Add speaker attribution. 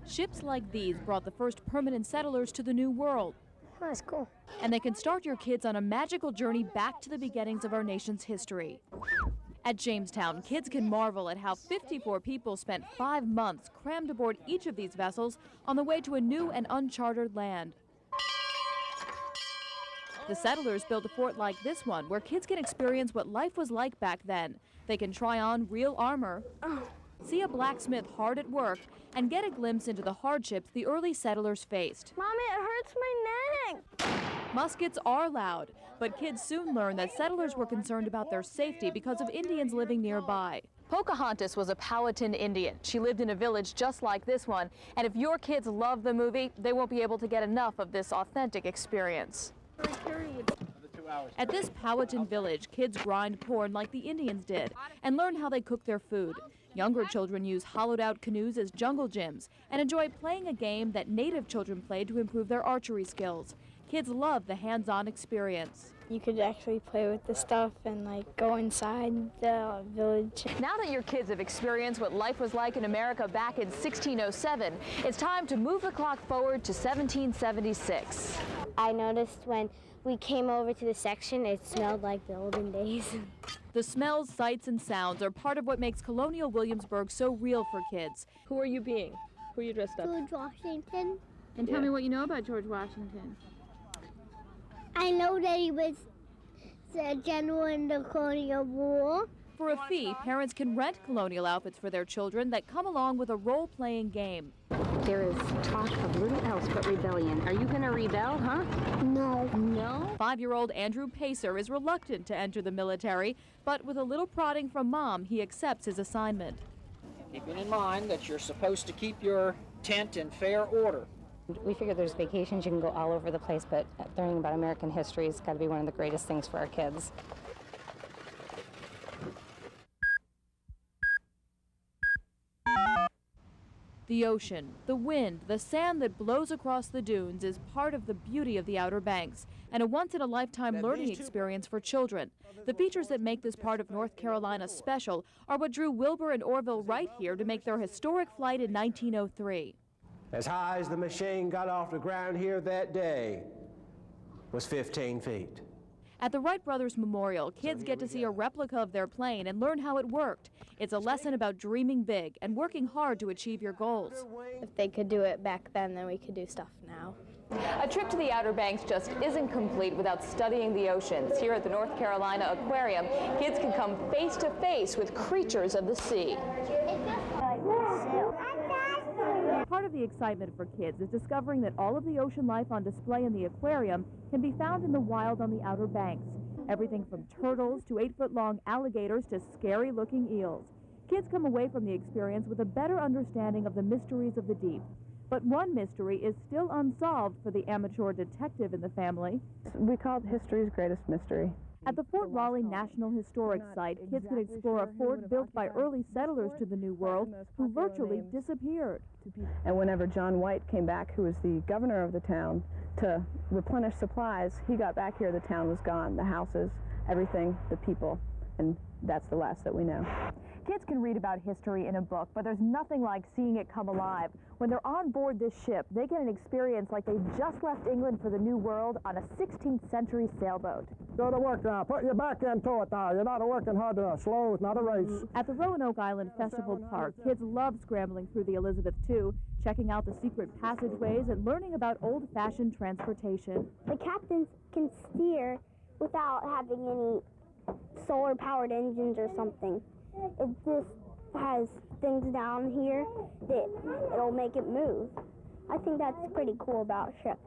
Speaker 1: Ships like these brought the first permanent settlers to the New World.
Speaker 2: Oh, that's cool.
Speaker 1: And they can start your kids on a magical journey back to the beginnings of our nation's history. At Jamestown, kids can marvel at how 54 people spent 5 months crammed aboard each of these vessels on the way to a new and uncharted land. The settlers built a fort like this one, where kids can experience what life was like back then. They can try on real armor, see a blacksmith hard at work, and get a glimpse into the hardships the early settlers faced.
Speaker 2: Mommy, it hurts my neck.
Speaker 1: Muskets are loud, but kids soon learn that settlers were concerned about their safety because of Indians living nearby. Pocahontas was a Powhatan Indian. She lived in a village just like this one, and if your kids love the movie, they won't be able to get enough of this authentic experience. At this Powhatan village, kids grind corn like the Indians did and learn how they cook their food. Younger children use hollowed-out canoes as jungle gyms and enjoy playing a game that native children played to improve their archery skills. Kids love the hands-on experience.
Speaker 2: You could actually play with the stuff and go inside the village.
Speaker 1: Now that your kids have experienced what life was like in America back in 1607, it's time to move the clock forward to 1776.
Speaker 2: I noticed when we came over to the section, it smelled like the olden days.
Speaker 1: The smells, sights, and sounds are part of what makes colonial Williamsburg so real for kids. Who are you being? Who are you dressed up?
Speaker 3: George Washington.
Speaker 1: And tell me what you know about George Washington.
Speaker 3: I know that he was a general in the Colonial War.
Speaker 1: For a fee, parents can rent colonial outfits for their children that come along with a role-playing game.
Speaker 4: There is talk of little else but rebellion. Are you going to rebel, huh?
Speaker 3: No.
Speaker 4: No?
Speaker 1: 5-year-old Andrew Pacer is reluctant to enter the military, but with a little prodding from Mom, he accepts his assignment.
Speaker 5: Keeping in mind that you're supposed to keep your tent in fair order.
Speaker 4: We figure there's vacations, you can go all over the place, but learning about American history has got to be one of the greatest things for our kids.
Speaker 1: The ocean, the wind, the sand that blows across the dunes is part of the beauty of the Outer Banks and a once-in-a-lifetime learning experience for children. The features that make this part of North Carolina special are what drew Wilbur and Orville right here to make their historic flight in 1903.
Speaker 6: As high as the machine got off the ground here that day was 15 feet.
Speaker 1: At the Wright Brothers Memorial, kids get to see a replica of their plane and learn how it worked. It's a lesson about dreaming big and working hard to achieve your goals.
Speaker 2: If they could do it back then we could do stuff now.
Speaker 1: A trip to the Outer Banks just isn't complete without studying the oceans. Here at the North Carolina Aquarium, kids can come face to face with creatures of the sea. Part of the excitement for kids is discovering that all of the ocean life on display in the aquarium can be found in the wild on the Outer Banks. Everything from turtles to 8-foot-long alligators to scary-looking eels. Kids come away from the experience with a better understanding of the mysteries of the deep. But one mystery is still unsolved for the amateur detective in the family.
Speaker 7: We call it history's greatest mystery.
Speaker 1: At the Fort Raleigh National Historic Site, kids can explore a fort built by early settlers to the New World who virtually disappeared.
Speaker 7: And whenever John White came back, who was the governor of the town, to replenish supplies, he got back here, the town was gone. The houses, everything, the people, and that's the last that we know.
Speaker 1: Kids can read about history in a book, but there's nothing like seeing it come alive. When they're on board this ship, they get an experience like they just left England for the New World on a 16th century sailboat.
Speaker 8: Go to work now. Put your back into it now. You're not working hard enough. Slow. It's not a race.
Speaker 1: At the Roanoke Island Festival Park, kids love scrambling through the Elizabeth II, checking out the secret passageways and learning about old-fashioned transportation.
Speaker 3: The captains can steer without having any solar-powered engines or something. It just has things down here that it'll make it move. I think that's pretty cool about ships.